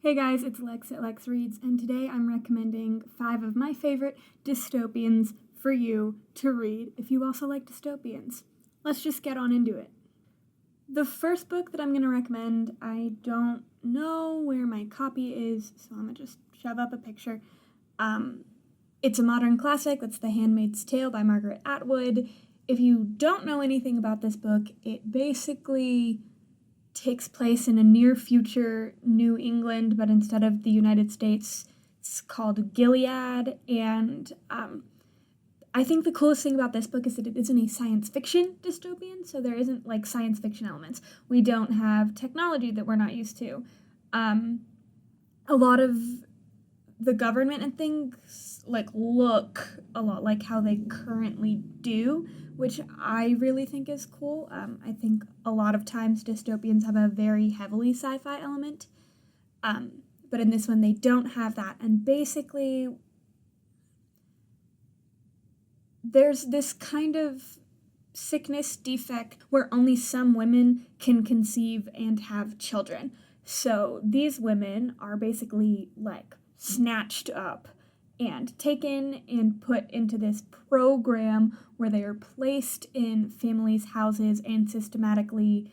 Hey guys, it's Lex at LexReads, and today I'm recommending 5 of my favorite dystopians for you to read if you also like dystopians. Let's just get on into it. The first book that I'm going to recommend, I don't know where my copy is, so I'm going to just shove up a picture. It's a modern classic. That's The Handmaid's Tale by Margaret Atwood. If you don't know anything about this book, it basically takes place in a near future New England, but instead of the United States, it's called Gilead. And I think the coolest thing about this book is that it isn't a science fiction dystopian, so there isn't like science fiction elements. We don't have technology that we're not used to. A lot of the government and things look a lot like how they currently do, which I really think is cool. I think a lot of times dystopians have a very heavily sci-fi element, but in this one they don't have that. And basically, there's this kind of sickness defect where only some women can conceive and have children. So these women are basically snatched up and taken and put into this program where they are placed in families' houses and systematically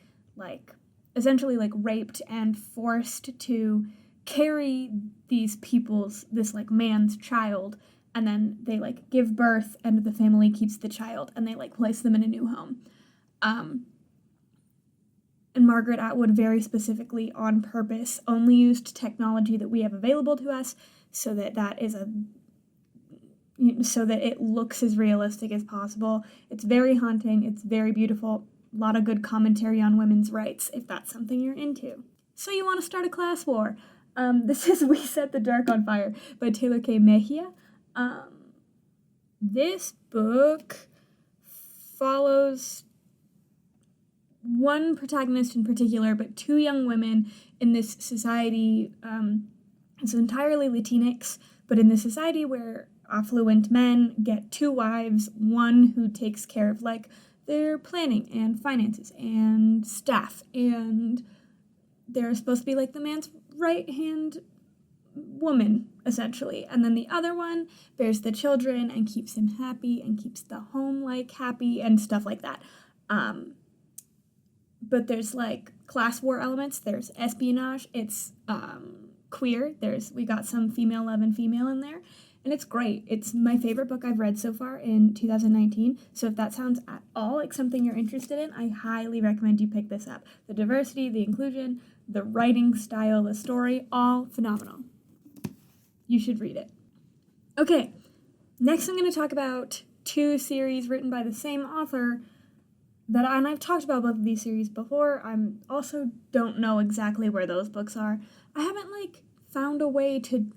essentially raped and forced to carry this man's child, and then they give birth and the family keeps the child and they place them in a new home. And Margaret Atwood very specifically on purpose only used technology that we have available to us so that it looks as realistic as possible. It's very haunting, it's very beautiful, a lot of good commentary on women's rights if that's something you're into. So you want to start a class war. This is We Set the Dark on Fire by Taylor K. Mejia. This book follows one protagonist in particular, but 2 young women in this society. It's entirely Latinx, but in this society where affluent men get 2 wives, one who takes care of their planning and finances and staff, and they're supposed to be the man's right-hand woman, essentially. And then the other one bears the children and keeps him happy and keeps the home happy and stuff like that. But there's class war elements, there's espionage, it's queer, we got some female love and female in there, and it's great. It's my favorite book I've read so far in 2019, so if that sounds at all like something you're interested in, I highly recommend you pick this up. The diversity, the inclusion, the writing style, the story, all phenomenal. You should read it. Okay, next I'm going to talk about 2 series written by the same author and I've talked about both of these series before. I also don't know exactly where those books are. I haven't found a way to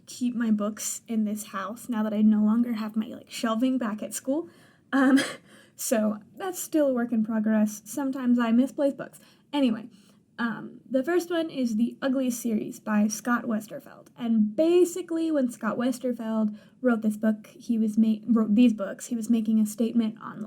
keep my books in this house now that I no longer have my shelving back at school. So that's still a work in progress. Sometimes I misplace books. Anyway, the first one is the Ugliest series by Scott Westerfeld. And basically, when Scott Westerfeld wrote these books, he was making a statement on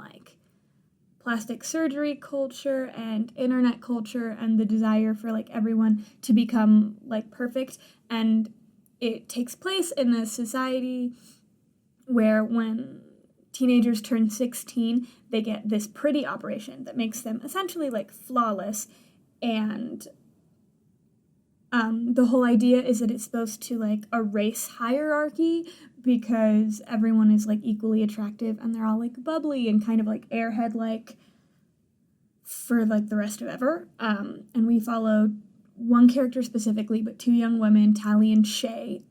plastic surgery culture and internet culture and the desire for everyone to become perfect. And it takes place in a society where when teenagers turn 16, they get this pretty operation that makes them essentially flawless. And the whole idea is that it's supposed to erase hierarchy because everyone is equally attractive and they're all bubbly and kind of airhead for the rest of ever. And we follow one character specifically, but 2 young women, Tally and Shay.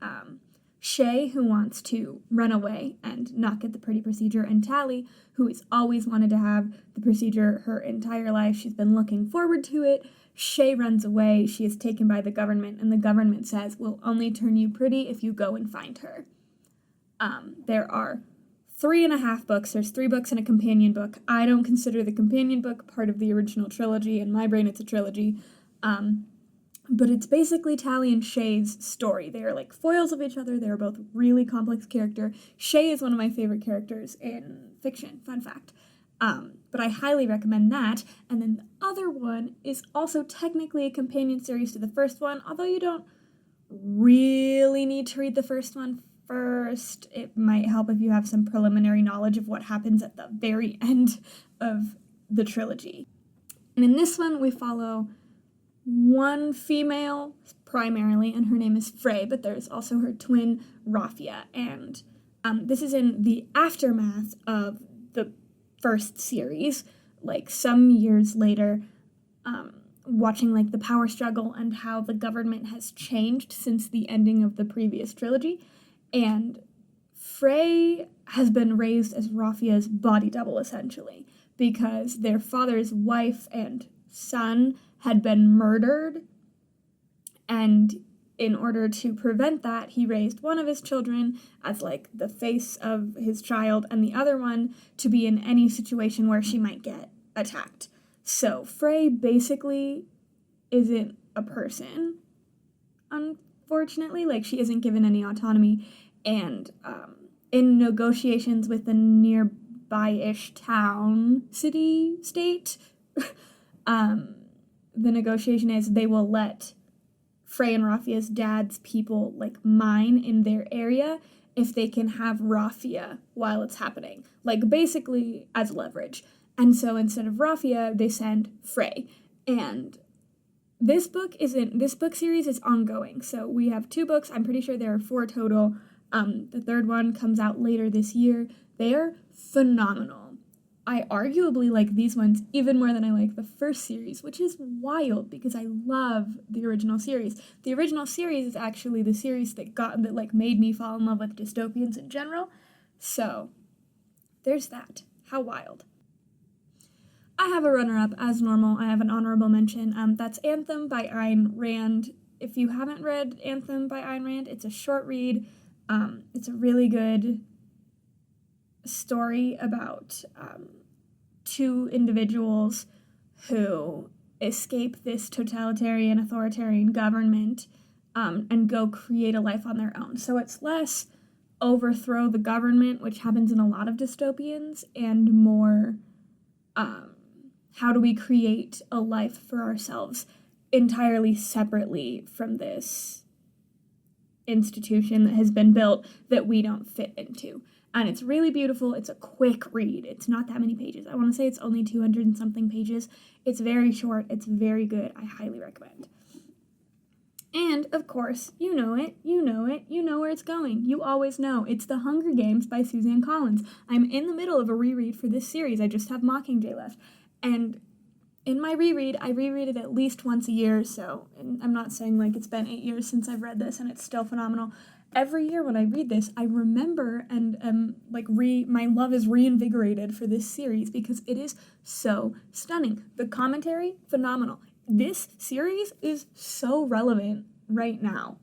Shay, who wants to run away and not get the pretty procedure, and Tally, who has always wanted to have the procedure her entire life. She's been looking forward to it. Shay runs away. She is taken by the government, and the government says, "We'll only turn you pretty if you go and find her." There are 3.5 books. There's 3 books and a companion book. I don't consider the companion book part of the original trilogy. In my brain, it's a trilogy. But it's basically Tally and Shay's story. They are foils of each other. They are both really complex characters. Shay is one of my favorite characters in fiction, fun fact. But I highly recommend that. And then the other one is also technically a companion series to the first one, although you don't really need to read the first one first. It might help if you have some preliminary knowledge of what happens at the very end of the trilogy. And in this one, we follow one female primarily, and her name is Frey, but there's also her twin, Raphia. And this is in the aftermath of the first series, like some years later, watching like the power struggle and how the government has changed since the ending of the previous trilogy. And Frey has been raised as Raphia's body double, essentially, because their father's wife and son had been murdered, and in order to prevent that, he raised one of his children as like the face of his child and the other one to be in any situation where she might get attacked. So Frey basically isn't a person, unfortunately. Like, she isn't given any autonomy, and in negotiations with the nearby-ish town, city, state, the negotiation is they will let Frey and Raphia's dad's people, like, mine in their area if they can have Raphia while it's happening. Like, basically as leverage. And so instead of Raphia, they send Frey. And this book series is ongoing. So we have 2 books. I'm pretty sure there are 4 total. The third one comes out later this year. They are phenomenal. I arguably like these ones even more than I like the first series, which is wild because I love the original series. The original series is actually the series that made me fall in love with dystopians in general. So there's that. How wild. I have a runner-up as normal. I have an honorable mention. That's Anthem by Ayn Rand. If you haven't read Anthem by Ayn Rand, it's a short read. It's a really good story about 2 individuals who escape this totalitarian, authoritarian government and go create a life on their own. So it's less overthrow the government, which happens in a lot of dystopians, and more how do we create a life for ourselves entirely separately from this institution that has been built that we don't fit into. And it's really beautiful. It's a quick read. It's not that many pages. I want to say it's only 200 and something pages. It's very short. It's very good. I highly recommend. And, of course, you know where it's going. You always know. It's The Hunger Games by Suzanne Collins. I'm in the middle of a reread for this series. I just have Mockingjay left. And in my reread, I reread it at least once a year, so I'm not saying like it's been 8 years since I've read this and it's still phenomenal. Every year when I read this, I remember and my love is reinvigorated for this series because it is so stunning. The commentary, phenomenal. This series is so relevant right now,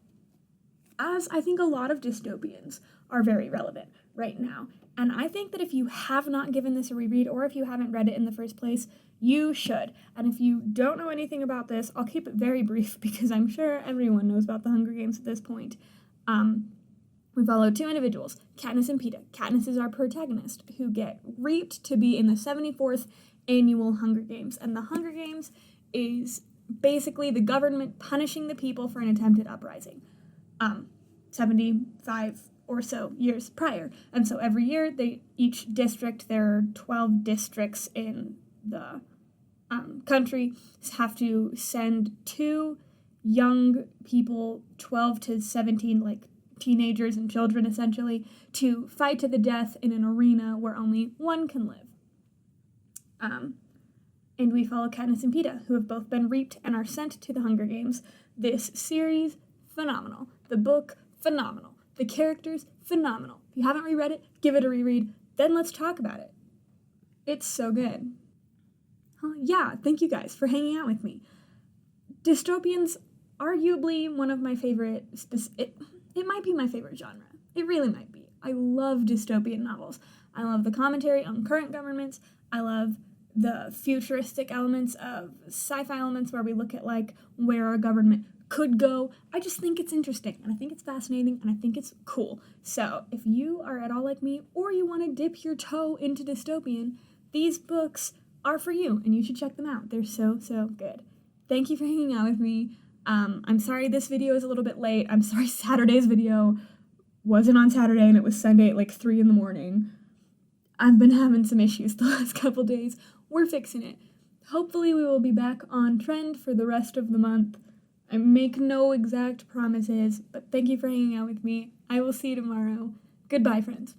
as I think a lot of dystopians are very relevant right now. And I think that if you have not given this a reread, or if you haven't read it in the first place, you should. And if you don't know anything about this, I'll keep it very brief because I'm sure everyone knows about the Hunger Games at this point. We follow 2 individuals, Katniss and Peeta. Katniss is our protagonist, who get reaped to be in the 74th annual Hunger Games. And the Hunger Games is basically the government punishing the people for an attempted uprising. 75 or so years prior. And so every year, each district, there are 12 districts in the country, have to send 2 young people, 12 to 17, like teenagers and children essentially, to fight to the death in an arena where only one can live. And we follow Katniss and Peeta, who have both been reaped and are sent to the Hunger Games. This series, phenomenal. The book, phenomenal. The characters, phenomenal. If you haven't reread it, give it a reread. Then let's talk about it. It's so good. Yeah, thank you guys for hanging out with me. Dystopians, arguably one of my favorite, it might be my favorite genre. It really might be. I love dystopian novels. I love the commentary on current governments. I love the futuristic elements of sci-fi elements where we look at like where our government could go. I just think it's interesting, and I think it's fascinating, and I think it's cool. So if you are at all like me, or you want to dip your toe into dystopian, these books are for you, and you should check them out. They're so, so good. Thank you for hanging out with me. I'm sorry this video is a little bit late. I'm sorry Saturday's video wasn't on Saturday and it was Sunday at like 3 in the morning. I've been having some issues the last couple days. We're fixing it. Hopefully we will be back on trend for the rest of the month. I make no exact promises, but thank you for hanging out with me. I will see you tomorrow. Goodbye, friends.